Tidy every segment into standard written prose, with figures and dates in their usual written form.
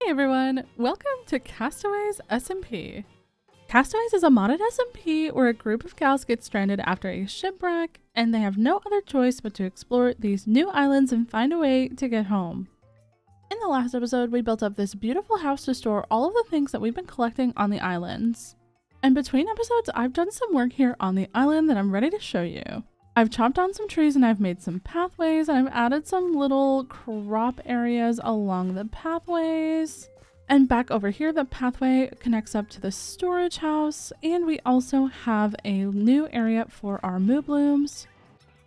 Hey everyone, welcome to Castaways SMP. Castaways is a modded SMP where a group of gals get stranded after a shipwreck and they have no other choice but to explore these new islands and find a way to get home. In the last episode, we built up this beautiful house to store all of the things that we've been collecting on the islands. And between episodes, I've done some work here on the island that I'm ready to show you. I've chopped down some trees and I've made some pathways and I've added some little crop areas along the pathways. And back over here, the pathway connects up to the storage house, and we also have a new area for our moo blooms.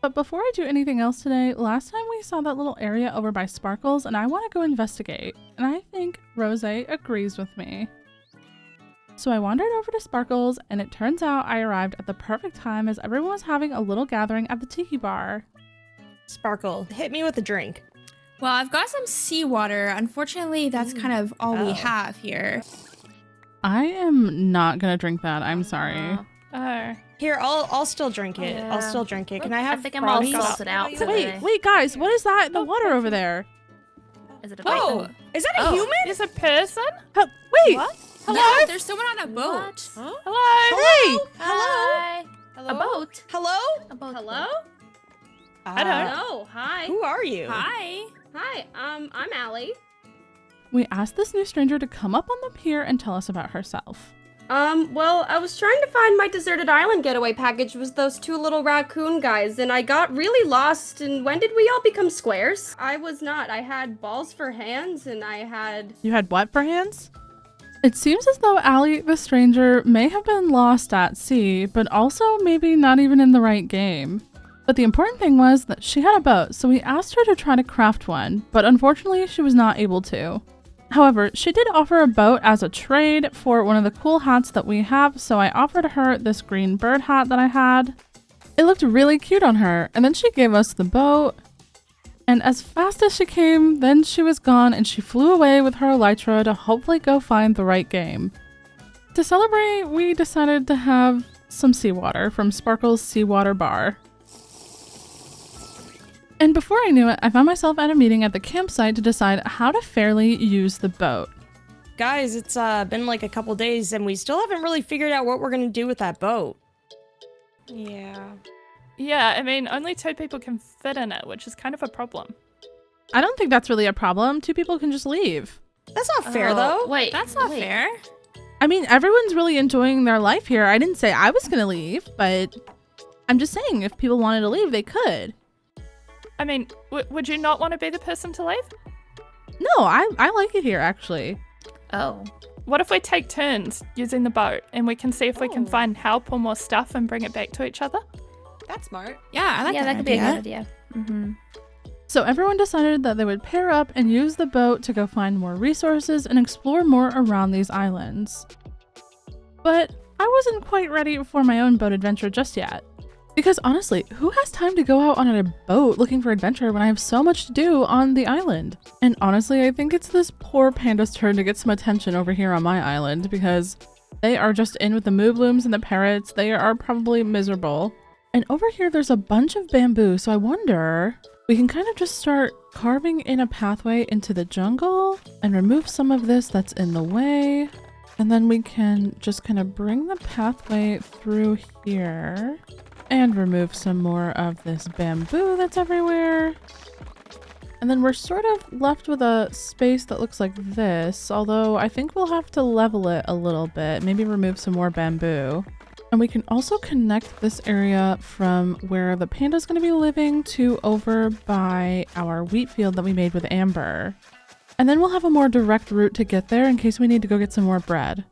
But before I do anything else today, last time we saw that little area over by Sparkles and I want to go investigate. And I think Rose agrees with me. So I wandered over to Sparkles, and it turns out I arrived at the perfect time as everyone was having a little gathering at the tiki bar. Sparkle, hit me with a drink. Well, I've got some seawater. Unfortunately, that's kind of all we have here. I am not gonna drink that. I'm sorry. Here, I'll still drink it. Yeah. I'll still drink it. Can I have I think I'm all froggies? salted out today. Wait, guys, what is that in the water over there? Is it a Oh, bite? is that a human? Is a person? Wait! What? Hello? Yeah, there's someone on a boat. What? Hello? Hey! Hi. Hello? A boat. Hello? A boat. Hello? I don't know. Hello. Hi. Who are you? Hi. Hi. I'm Allie. We asked this new stranger to come up on the pier and tell us about herself. Well, I was trying to find my deserted island getaway package with those two little raccoon guys, and I got really lost, and when did we all become squares? I was not. I had balls for hands, and I had... You had what for hands? It seems as though Allie, the stranger, may have been lost at sea, but also maybe not even in the right game. But the important thing was that she had a boat, so we asked her to try to craft one, but unfortunately she was not able to. However, she did offer a boat as a trade for one of the cool hats that we have, so I offered her this green bird hat that I had. It looked really cute on her, and then she gave us the boat. And as fast as she came, then she was gone and she flew away with her elytra to hopefully go find the right game. To celebrate, we decided to have some seawater from Sparkle's Seawater Bar. And before I knew it, I found myself at a meeting at the campsite to decide how to fairly use the boat. Guys, it's been like a couple days and we still haven't really figured out what we're gonna do with that boat. Yeah. Yeah, I mean, only 2 people can fit in it, which is kind of a problem. I don't think that's really a problem. 2 people can just leave. That's not fair though. Wait. That's not fair. I mean, everyone's really enjoying their life here. I didn't say I was gonna leave, but I'm just saying if people wanted to leave, they could. I mean, would you not want to be the person to leave? No, I like it here, actually. Oh. What if we take turns using the boat and we can see if we can Oh. find help or more stuff and bring it back to each other? That's smart. Yeah, I like Yeah, that could be a good idea. Mm-hmm. So everyone decided that they would pair up and use the boat to go find more resources and explore more around these islands. But I wasn't quite ready for my own boat adventure just yet. Because honestly, who has time to go out on a boat looking for adventure when I have so much to do on the island? And honestly, I think it's this poor panda's turn to get some attention over here on my island because they are just in with the moo blooms and the parrots. They are probably miserable. And over here, there's a bunch of bamboo, so I wonder, we can kind of just start carving in a pathway into the jungle and remove some of this that's in the way. And then we can just kind of bring the pathway through here and remove some more of this bamboo that's everywhere. And then we're sort of left with a space that looks like this, although I think we'll have to level it a little bit, maybe remove some more bamboo. And we can also connect this area from where the panda's going to be living to over by our wheat field that we made with Amber. And then we'll have a more direct route to get there in case we need to go get some more bread.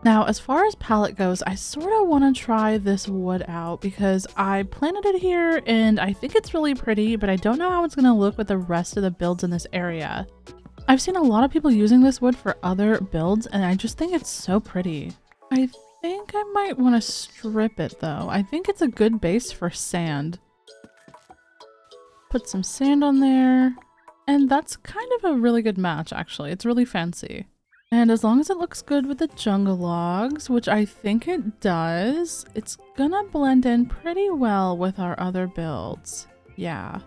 Now, as far as pallet goes, I sort of want to try this wood out because I planted it here and I think it's really pretty, but I don't know how it's going to look with the rest of the builds in this area. I've seen a lot of people using this wood for other builds and I just think it's so pretty. I think I might want to strip it though. I think it's a good base for sand. Put some sand on there. And that's kind of a really good match actually. It's really fancy. And as long as it looks good with the jungle logs, which I think it does, it's gonna blend in pretty well with our other builds. Yeah.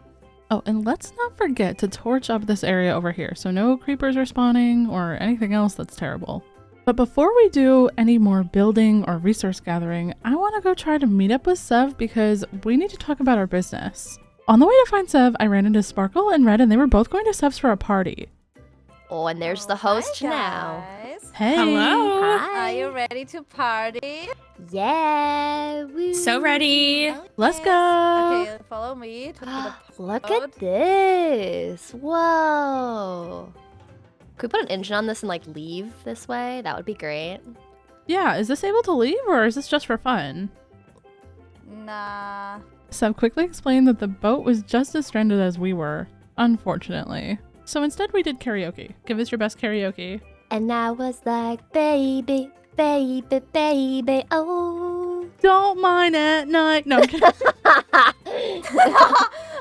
Oh, and let's not forget to torch up this area over here so no creepers are spawning or anything else that's terrible. But before we do any more building or resource gathering, I want to go try to meet up with Sev because we need to talk about our business. On the way to find Sev, I ran into Sparkle and Red and they were both going to Sev's for a party. Oh, and there's the host now. Guys. Hey! Hello. Are you ready to party? Yeah. Woo. So ready. Let's go! Okay, follow me to the Look boat. at this. Whoa. Could we put an engine on this and like leave this way? That would be great. Yeah, is this able to leave or is this just for fun? Nah. Sev quickly explained that the boat was just as stranded as we were, unfortunately. So instead we did karaoke. Give us your best karaoke. And I was like, baby, baby, baby, oh. Don't mind at night. No, I'm kidding.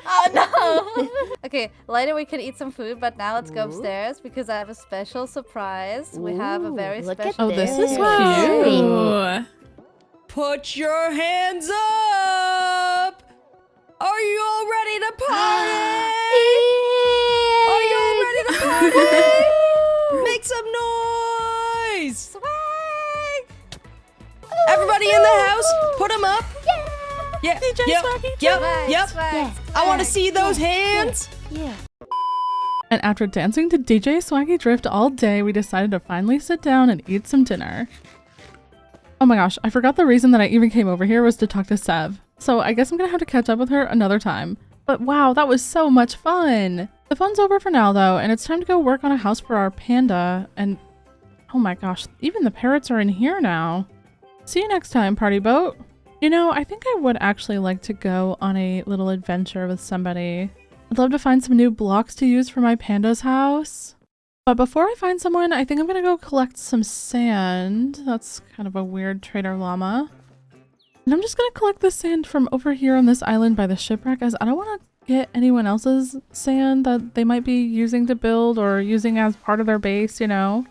Oh no. Okay, later we can eat some food, but now let's go upstairs because I have a special surprise. We have a very Ooh, look at special. Oh, this is Wow. cute. Ooh. Put your hands up! Are you all ready to party? Are you all ready to party? Make some noise! Swag! Everybody in the house, put them up. Yeah, DJ yep, Swaggy, yep, Swag, yep. swag, I want to swag. see those hands. Yeah. And after dancing to DJ Swaggy Drift all day, we decided to finally sit down and eat some dinner. Oh my gosh, I forgot the reason that I even came over here was to talk to Sev. So I guess I'm gonna have to catch up with her another time. But wow, that was so much fun! The fun's over for now though, and it's time to go work on a house for our panda. And oh my gosh, even the parrots are in here now. See you next time, party boat! You know, I think I would actually like to go on a little adventure with somebody. I'd love to find some new blocks to use for my panda's house. But before I find someone, I think I'm gonna go collect some sand. That's kind of a weird trader llama. And I'm just gonna collect the sand from over here on this island by the shipwreck as I don't want to get anyone else's sand that they might be using to build or using as part of their base, you know?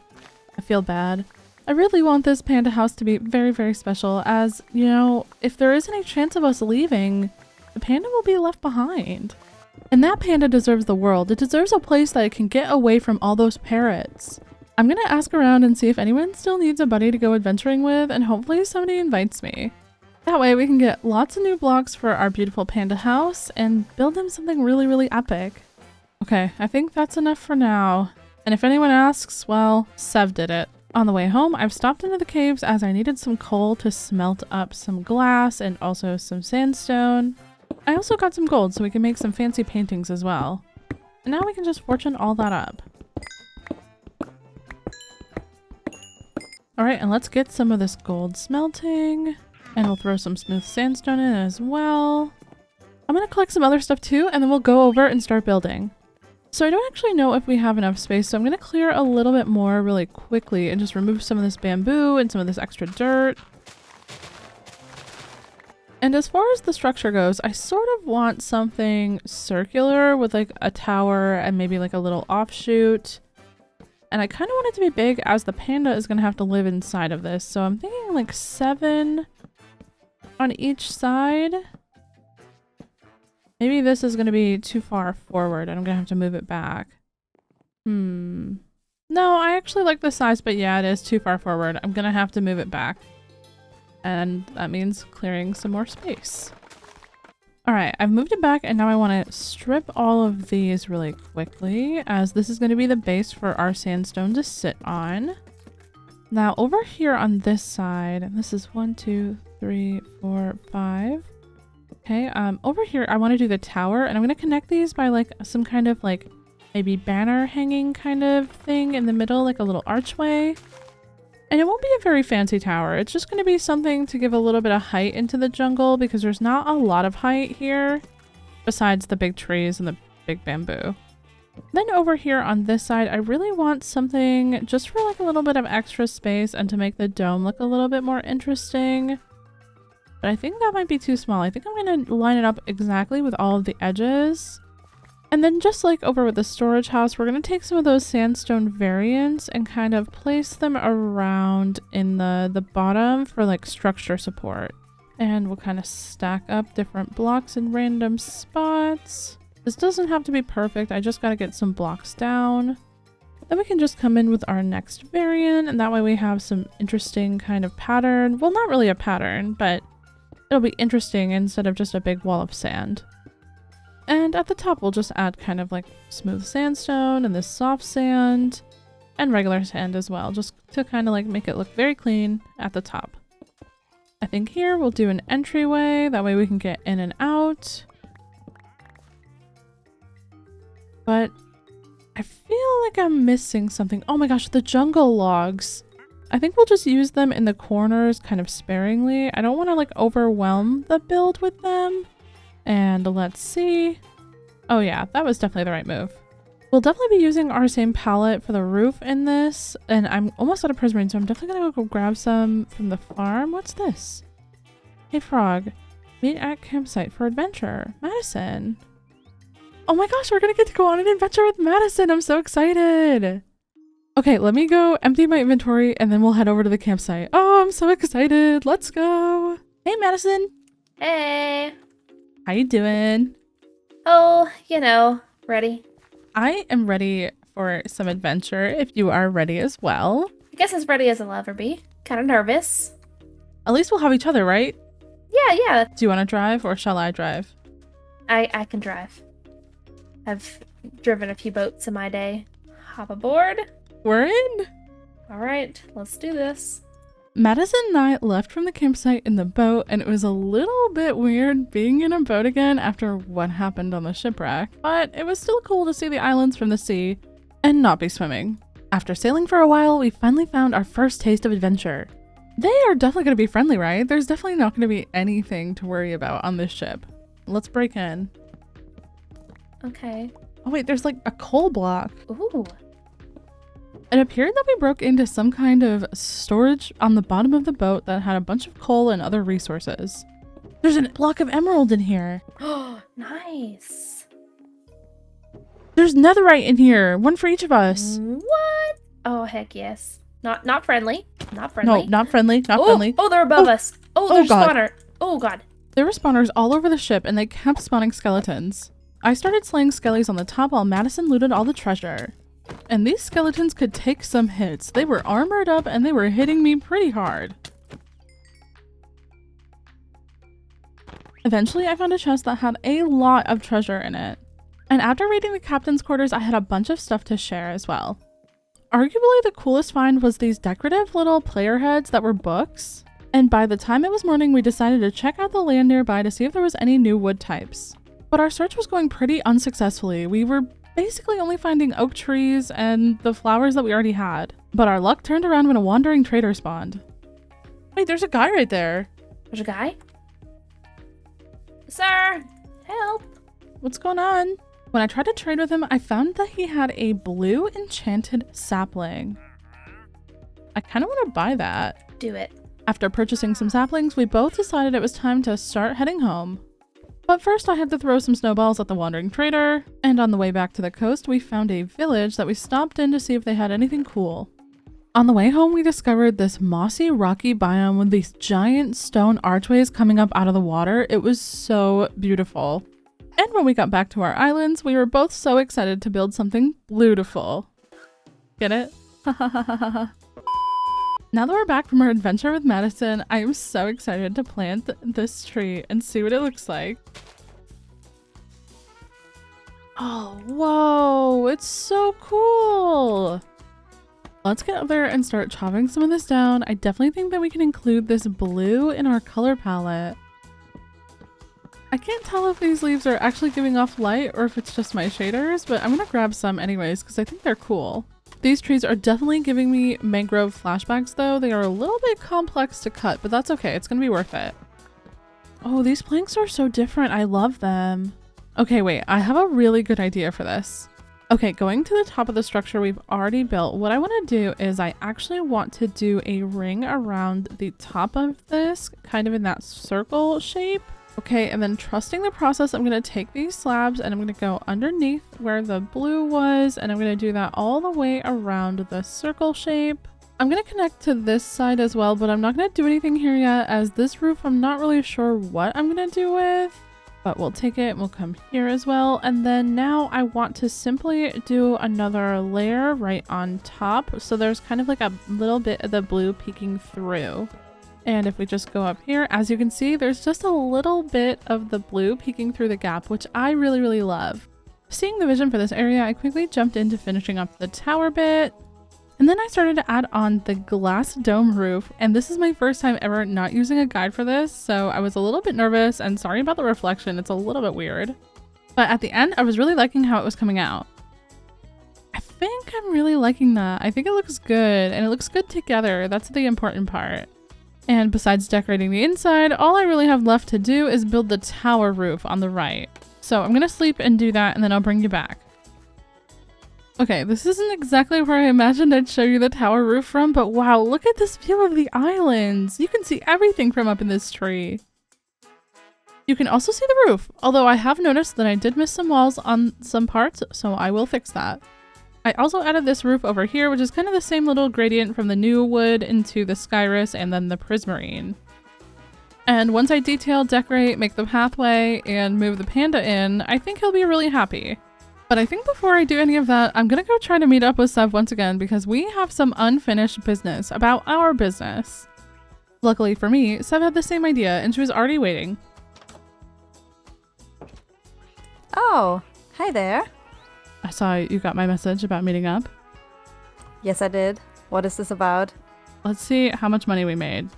I feel bad. I really want this panda house to be very, very special as, you know, if there is any chance of us leaving, the panda will be left behind. And that panda deserves the world. It deserves a place that it can get away from all those parrots. I'm gonna ask around and see if anyone still needs a buddy to go adventuring with, and hopefully somebody invites me. That way we can get lots of new blocks for our beautiful panda house and build him something really, really epic. Okay, I think that's enough for now. And if anyone asks, well, Sev did it. On the way home, I've stopped into the caves as I needed some coal to smelt up some glass and also some sandstone. I also got some gold so we can make some fancy paintings as well. And now we can just fortune all that up. Alright, and let's get some of this gold smelting. And we'll throw some smooth sandstone in as well. I'm gonna collect some other stuff too, and then we'll go over and start building. So I don't actually know if we have enough space, so I'm gonna clear a little bit more really quickly and just remove some of this bamboo and some of this extra dirt. And as far as the structure goes, I sort of want something circular with like a tower and maybe like a little offshoot. And I kind of want it to be big as the panda is going to have to live inside of this. So I'm thinking like 7 on each side. Maybe this is going to be too far forward and I'm going to have to move it back. No, I actually like the size, but yeah, it is too far forward. I'm going to have to move it back. And that means clearing some more space. Alright, I've moved it back and now I want to strip all of these really quickly as this is going to be the base for our sandstone to sit on. Now over here on this side, and this is 1, 2, 3, 4, 5. Okay, over here I want to do the tower and I'm going to connect these by like some kind of like maybe banner hanging kind of thing in the middle, like a little archway. And it won't be a very fancy tower. It's just going to be something to give a little bit of height into the jungle because there's not a lot of height here besides the big trees and the big bamboo. Then over here on this side, I really want something just for like a little bit of extra space and to make the dome look a little bit more interesting. But I think that might be too small. I think I'm going to line it up exactly with all of the edges. And then just like over with the storage house, we're going to take some of those sandstone variants and kind of place them around in the bottom for like structure support. And we'll kind of stack up different blocks in random spots. This doesn't have to be perfect. I just gotta get some blocks down. Then we can just come in with our next variant, and that way we have some interesting kind of pattern. Well, not really a pattern, but it'll be interesting instead of just a big wall of sand. And at the top, we'll just add kind of like smooth sandstone and this soft sand and regular sand as well, just to kind of like make it look very clean at the top. I think here we'll do an entryway. That way we can get in and out. But I feel like I'm missing something. Oh my gosh, the jungle logs. I think we'll just use them in the corners kind of sparingly. I don't want to like overwhelm the build with them. And let's see. Oh yeah, that was definitely the right move. We'll definitely be using our same palette for the roof in this. And I'm almost out of prismarine, so I'm definitely going to go grab some from the farm. What's this? Hey frog, meet at campsite for adventure. Madison. Oh my gosh, we're gonna get to go on an adventure with Madison. I'm so excited. Okay, let me go empty my inventory and then we'll head over to the campsite. Oh, I'm so excited. Let's go. Hey, Madison. Hey. How you doing? Oh, you know, ready. I am ready for some adventure if you are ready as well. I guess as ready as I'll ever be. Kind of nervous. At least we'll have each other, right? Yeah. Do you want to drive or shall I drive? I can drive. I've driven a few boats in my day. Hop aboard. We're in. All right, let's do this. Madison and I left from the campsite in the boat, and it was a little bit weird being in a boat again after what happened on the shipwreck, but it was still cool to see the islands from the sea and not be swimming. After sailing for a while, we finally found our first taste of adventure. They are definitely going to be friendly, right? There's definitely not going to be anything to worry about on this ship. Let's break in. Okay. Oh wait, there's like a coal block. Ooh. It appeared that we broke into some kind of storage on the bottom of the boat that had a bunch of coal and other resources. There's a block of emerald in here. Oh, nice. There's netherite in here. One for each of us. What? Oh, heck yes. Not friendly. Not friendly. No, not friendly. Not oh, friendly. Oh, they're above us. Oh, there's God. spawner. Oh, God. There were spawners all over the ship and they kept spawning skeletons. I started slaying skellies on the top while Madison looted all the treasure. And these skeletons could take some hits. They were armored up and they were hitting me pretty hard. Eventually, I found a chest that had a lot of treasure in it. And after raiding the captain's quarters, I had a bunch of stuff to share as well. Arguably, the coolest find was these decorative little player heads that were books. And by the time it was morning, we decided to check out the land nearby to see if there was any new wood types. But our search was going pretty unsuccessfully. We were basically only finding oak trees and the flowers that we already had. But our luck turned around when a wandering trader spawned. Wait, there's a guy right there. There's a guy? Sir, help. What's going on? When I tried to trade with him, I found that he had a blue enchanted sapling. I kind of want to buy that. Do it. After purchasing some saplings, we both decided it was time to start heading home. But first I had to throw some snowballs at the wandering trader, and on the way back to the coast we found a village that we stopped in to see if they had anything cool. On the way home we discovered this mossy rocky biome with these giant stone archways coming up out of the water. It was so beautiful. And when we got back to our islands, we were both so excited to build something beautiful. Get it? Now that we're back from our adventure with Madison, I am so excited to plant this tree and see what it looks like. Oh, whoa, it's so cool. Let's get up there and start chopping some of this down. I definitely think that we can include this blue in our color palette. I can't tell if these leaves are actually giving off light or if it's just my shaders, but I'm gonna grab some anyways because I think they're cool. These trees are definitely giving me mangrove flashbacks though. They are a little bit complex to cut, but that's okay. It's gonna be worth it. Oh, these planks are so different. I love them. Okay, wait, I have a really good idea for this. Okay, going to the top of the structure we've already built, what I want to do is I actually want to do a ring around the top of this, kind of in that circle shape. Okay, and then trusting the process, I'm going to take these slabs and I'm going to go underneath where the blue was, and I'm going to do that all the way around the circle shape. I'm going to connect to this side as well, but I'm not going to do anything here yet, as this roof I'm not really sure what I'm going to do with. But we'll take it, we'll come here as well. And then now I want to simply do another layer right on top. So there's kind of like a little bit of the blue peeking through. And if we just go up here, as you can see, there's just a little bit of the blue peeking through the gap, which I really, really love. Seeing the vision for this area, I quickly jumped into finishing up the tower bit. And then I started to add on the glass dome roof, and this is my first time ever not using a guide for this, so I was a little bit nervous and sorry about the reflection, it's a little bit weird. But at the end, I was really liking how it was coming out. I think I'm really liking that. I think it looks good, and it looks good together. That's the important part. And besides decorating the inside, all I really have left to do is build the tower roof on the right. So I'm gonna sleep and do that, and then I'll bring you back. Okay, this isn't exactly where I imagined I'd show you the tower roof from, but wow, look at this view of the islands. You can see everything from up in this tree. You can also see the roof, although I have noticed that I did miss some walls on some parts, so I will fix that. I also added this roof over here, which is kind of the same little gradient from the new wood into the skyrus and then the prismarine. And once I detail, decorate, make the pathway, and move the panda in, I think he'll be really happy. But I think before I do any of that, I'm gonna go try to meet up with Sev once again because we have some unfinished business about our business. Luckily for me, Sev had the same idea and she was already waiting. Oh, hi there. I saw you got my message about meeting up. Yes, I did. What is this about? Let's see how much money we made.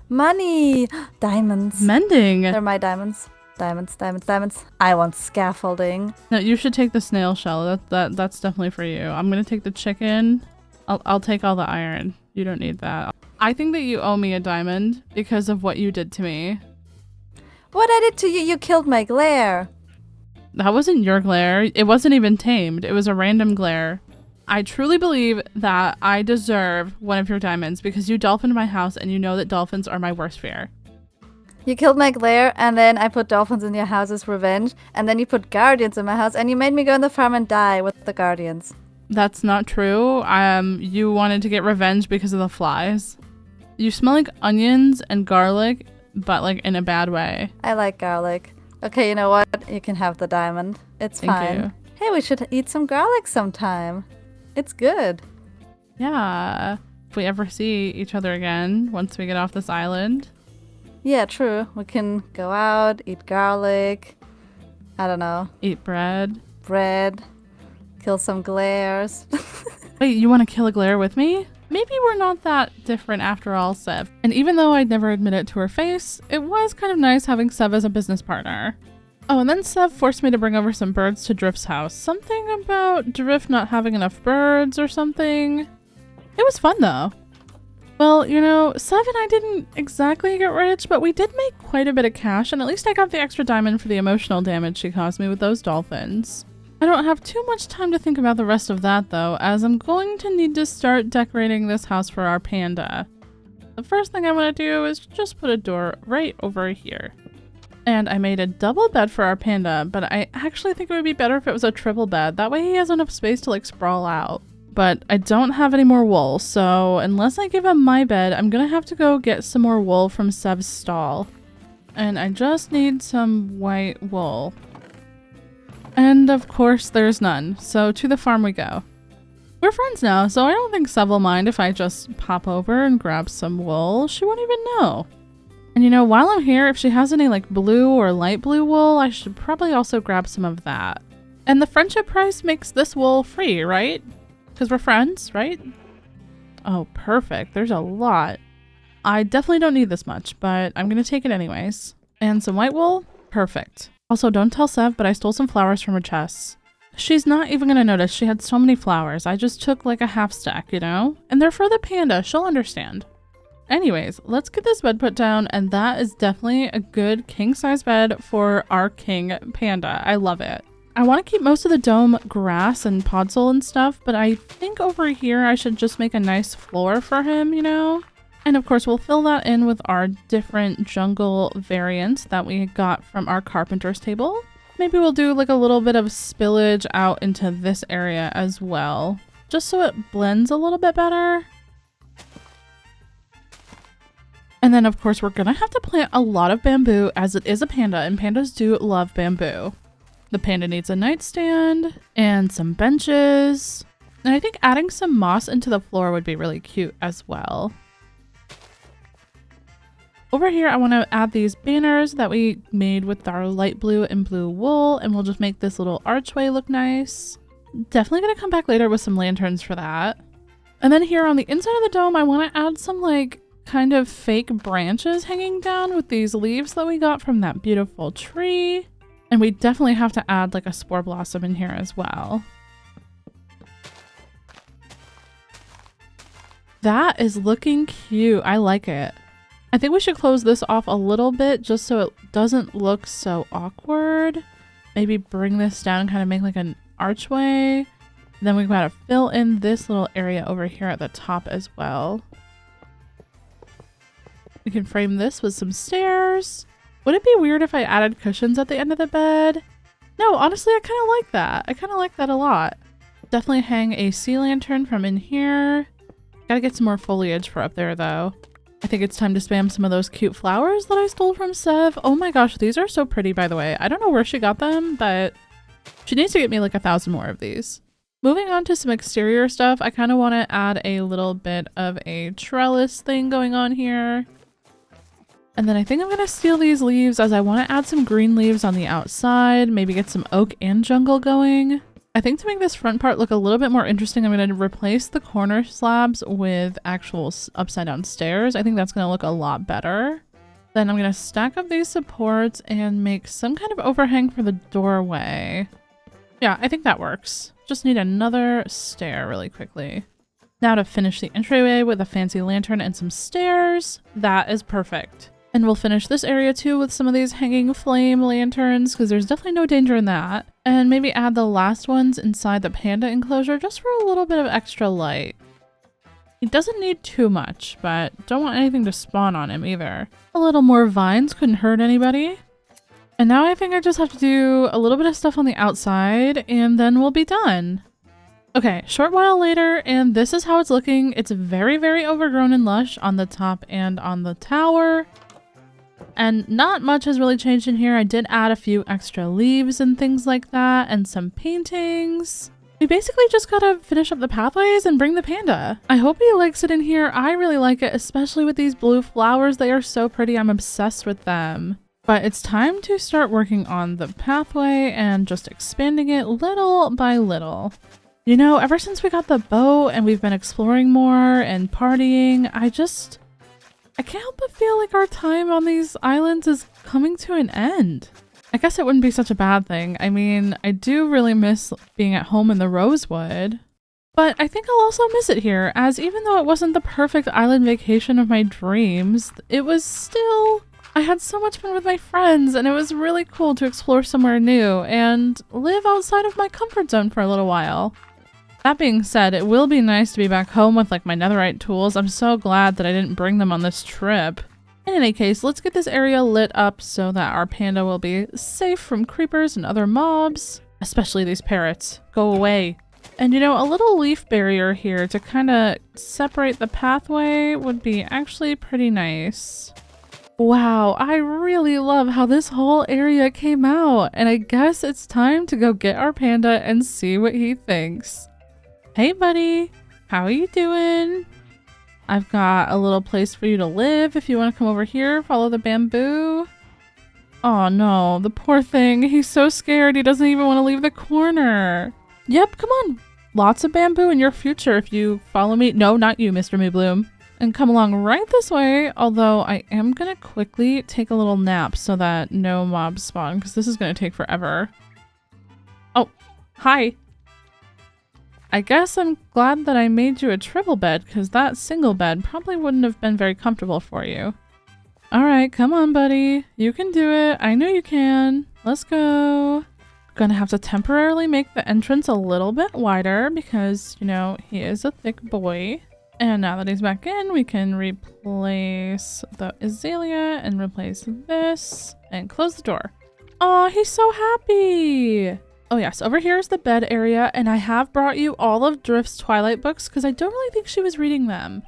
Money! Diamonds. Mending! They're my diamonds. Diamonds, diamonds, diamonds. I want scaffolding. No, you should take the snail shell. That's definitely for you. I'm gonna take the chicken. I'll take all the iron. You don't need that. I think that you owe me a diamond because of what you did to me. What I did to you? You killed my glare. That wasn't your glare. It wasn't even tamed. It was a random glare. I truly believe that I deserve one of your diamonds because you dolphined my house and you know that dolphins are my worst fear. You killed my glare, and then I put dolphins in your house as revenge, and then you put guardians in my house, and you made me go in the farm and die with the guardians. That's not true. You wanted to get revenge because of the flies. You smell like onions and garlic, but like in a bad way. I like garlic. Okay, you know what? You can have the diamond. It's Thank fine. you. Hey, we should eat some garlic sometime. It's good. Yeah. If we ever see each other again once we get off this island. Yeah, true. We can go out, eat garlic. I don't know. Eat bread. Bread. Kill some glares. Wait, you want to kill a glare with me? Maybe we're not that different after all, Sev. And even though I'd never admit it to her face, it was kind of nice having Sev as a business partner. Oh, and then Sev forced me to bring over some birds to Drift's house. Something about Drift not having enough birds or something. It was fun though. Well, you know, Sev and I didn't exactly get rich, but we did make quite a bit of cash, and at least I got the extra diamond for the emotional damage she caused me with those dolphins. I don't have too much time to think about the rest of that though, as I'm going to need to start decorating this house for our panda. The first thing I want to do is just put a door right over here. And I made a double bed for our panda, but I actually think it would be better if it was a triple bed. That way he has enough space to like sprawl out. But I don't have any more wool, so unless I give him my bed, I'm gonna have to go get some more wool from Sev's stall. And I just need some white wool. And of course there's none, so to the farm we go. We're friends now, so I don't think Sev will mind if I just pop over and grab some wool. She won't even know. And you know, while I'm here, if she has any like blue or light blue wool, I should probably also grab some of that. And the friendship price makes this wool free, right? Because we're friends, right? Oh, perfect. There's a lot. I definitely don't need this much, but I'm going to take it anyways. And some white wool? Perfect. Also, don't tell Sev, but I stole some flowers from her chests. She's not even going to notice. She had so many flowers. I just took like a half stack, you know? And they're for the panda. She'll understand. Anyways, let's get this bed put down, and that is definitely a good king-size bed for our king panda. I love it. I want to keep most of the dome grass and podzol and stuff, but I think over here I should just make a nice floor for him, you know? And of course we'll fill that in with our different jungle variants that we got from our carpenter's table. Maybe we'll do like a little bit of spillage out into this area as well, just so it blends a little bit better. And then of course we're gonna have to plant a lot of bamboo as it is a panda and pandas do love bamboo. The panda needs a nightstand and some benches. And I think adding some moss into the floor would be really cute as well. Over here, I want to add these banners that we made with our light blue and blue wool, and we'll just make this little archway look nice. Definitely going to come back later with some lanterns for that. And then here on the inside of the dome, I want to add some like kind of fake branches hanging down with these leaves that we got from that beautiful tree. And we definitely have to add like a spore blossom in here as well. That is looking cute. I like it. I think we should close this off a little bit just so it doesn't look so awkward. Maybe bring this down and kind of make like an archway. Then we've got to fill in this little area over here at the top as well. We can frame this with some stairs. Would it be weird if I added cushions at the end of the bed? No, honestly, I kind of like that. I kind of like that a lot. Definitely hang a sea lantern from in here. Gotta get some more foliage for up there though. I think it's time to spam some of those cute flowers that I stole from Sev. Oh my gosh, these are so pretty, by the way. I don't know where she got them, but she needs to get me like 1,000 more of these. Moving on to some exterior stuff, I kind of want to add a little bit of a trellis thing going on here. And then I think I'm going to steal these leaves as I want to add some green leaves on the outside, maybe get some oak and jungle going. I think to make this front part look a little bit more interesting, I'm going to replace the corner slabs with actual upside down stairs. I think that's going to look a lot better. Then I'm going to stack up these supports and make some kind of overhang for the doorway. Yeah, I think that works. Just need another stair really quickly. Now to finish the entryway with a fancy lantern and some stairs. That is perfect. And we'll finish this area too with some of these hanging flame lanterns because there's definitely no danger in that. And maybe add the last ones inside the panda enclosure just for a little bit of extra light. He doesn't need too much, but don't want anything to spawn on him either. A little more vines couldn't hurt anybody. And now I think I just have to do a little bit of stuff on the outside and then we'll be done. Okay, short while later, and this is how it's looking. It's very, very overgrown and lush on the top and on the tower. And not much has really changed in here. I did add a few extra leaves and things like that and some paintings. We basically just gotta finish up the pathways and bring the panda. I hope he likes it in here. I really like it, especially with these blue flowers. They are so pretty. I'm obsessed with them. But it's time to start working on the pathway and just expanding it little by little. You know, ever since we got the boat and we've been exploring more and partying, I can't help but feel like our time on these islands is coming to an end. I guess it wouldn't be such a bad thing. I mean, I do really miss being at home in the Rosewood. But I think I'll also miss it here, as even though it wasn't the perfect island vacation of my dreams, it was still... I had so much fun with my friends, and it was really cool to explore somewhere new and live outside of my comfort zone for a little while. That being said, it will be nice to be back home with like my netherite tools. I'm so glad that I didn't bring them on this trip. In any case, let's get this area lit up so that our panda will be safe from creepers and other mobs, especially these parrots. Go away. And you know, a little leaf barrier here to kind of separate the pathway would be actually pretty nice. Wow, I really love how this whole area came out, and I guess it's time to go get our panda and see what he thinks. Hey buddy, how are you doing? I've got a little place for you to live if you want to come over here, follow the bamboo. Oh no, the poor thing, he's so scared he doesn't even want to leave the corner. Yep, come on, lots of bamboo in your future if you follow me. No, not you, Mr. Moobloom. And come along right this way, although I am gonna quickly take a little nap so that no mobs spawn, because this is gonna take forever. Oh, hi. I guess I'm glad that I made you a triple bed, because that single bed probably wouldn't have been very comfortable for you. Alright, come on buddy. You can do it. I know you can. Let's go. Gonna have to temporarily make the entrance a little bit wider, because, you know, he is a thick boy. And now that he's back in, we can replace the azalea and replace this and close the door. Aw, he's so happy. Oh yes, over here is the bed area, and I have brought you all of Drift's Twilight books because I don't really think she was reading them.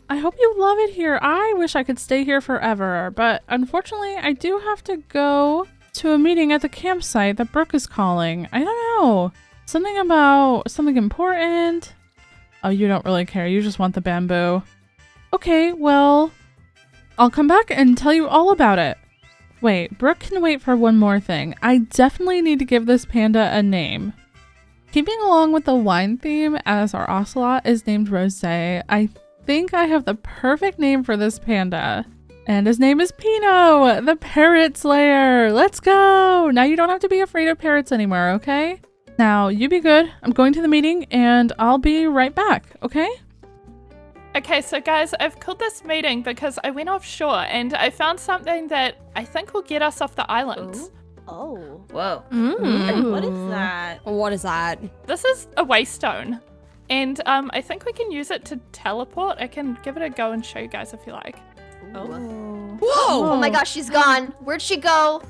I hope you love it here. I wish I could stay here forever, but unfortunately I do have to go to a meeting at the campsite that Brooke is calling. I don't know. Something about something important. Oh, you don't really care. You just want the bamboo. Okay, well, I'll come back and tell you all about it. Wait, Brooke can wait for one more thing. I definitely need to give this panda a name. Keeping along with the wine theme, as our ocelot is named Rosé, I think I have the perfect name for this panda. And his name is Pino, the parrot slayer. Let's go! Now you don't have to be afraid of parrots anymore, okay? Now, you be good. I'm going to the meeting and I'll be right back, okay? Okay, so guys, I've called this meeting because I went offshore and I found something that I think will get us off the island. Oh. Whoa. What is that? What is that? This is a waystone. And I think we can use it to teleport. I can give it a go and show you guys if you like. Whoa. Whoa! Oh my gosh, she's gone. Where'd she go?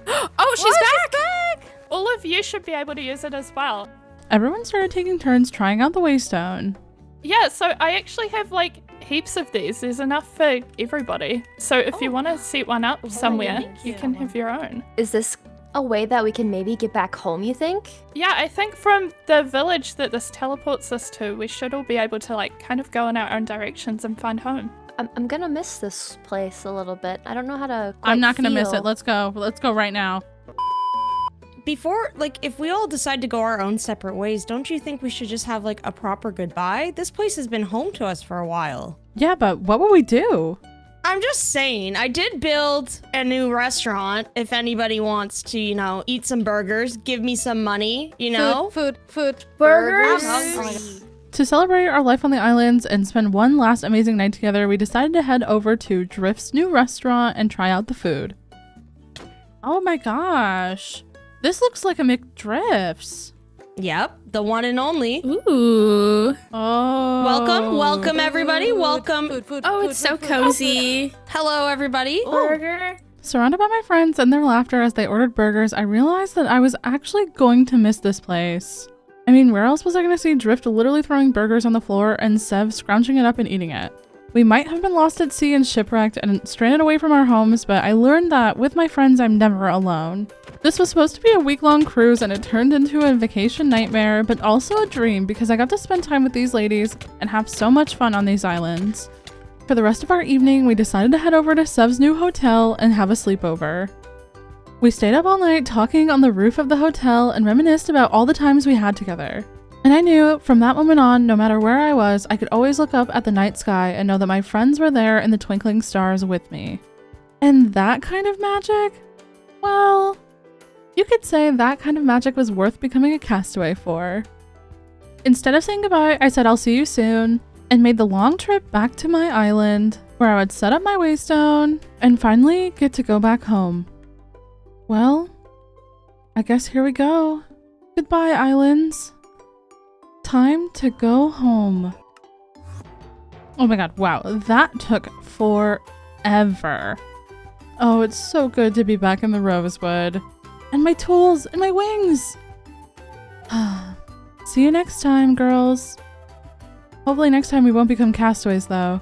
Oh, she's back! All of you should be able to use it as well. Everyone started taking turns trying out the waystone. Yeah, so I actually have like heaps of these. There's enough for everybody. So if you want to set one up somewhere, you can have your own. Is this a way that we can maybe get back home, you think? Yeah, I think from the village that this teleports us to, we should all be able to like kind of go in our own directions and find home. I'm gonna miss this place a little bit. I don't know how to I'm not gonna miss feel. it. Let's go. Let's go right now. Before, like, if we all decide to go our own separate ways, don't you think we should just have, like, a proper goodbye? This place has been home to us for a while. Yeah, but what would we do? I'm just saying, I did build a new restaurant. If anybody wants to, you know, eat some burgers, give me some money, you know? Food. Burgers. Oh my God. To celebrate our life on the islands and spend one last amazing night together, we decided to head over to Drift's new restaurant and try out the food. Oh my gosh. This looks like a McDrift's. Yep, the one and only. Ooh. Oh. Welcome everybody, welcome. Oh, it's so cozy. Hello everybody. Burger. Surrounded by my friends and their laughter as they ordered burgers, I realized that I was actually going to miss this place. I mean, where else was I going to see Drift literally throwing burgers on the floor and Sev scrounging it up and eating it? We might have been lost at sea and shipwrecked and stranded away from our homes, but I learned that with my friends, I'm never alone. This was supposed to be a week-long cruise and it turned into a vacation nightmare, but also a dream because I got to spend time with these ladies and have so much fun on these islands. For the rest of our evening, we decided to head over to Sev's new hotel and have a sleepover. We stayed up all night talking on the roof of the hotel and reminisced about all the times we had together. And I knew from that moment on, no matter where I was, I could always look up at the night sky and know that my friends were there in the twinkling stars with me. And that kind of magic? Well, you could say that kind of magic was worth becoming a castaway for. Instead of saying goodbye, I said I'll see you soon, and made the long trip back to my island, where I would set up my waystone, and finally get to go back home. Well, I guess here we go. Goodbye, islands. Time to go home. Oh my god, wow, that took forever. Oh, it's so good to be back in the Rosewood. And my tools and my wings. See you next time, girls. Hopefully next time we won't become castaways, though.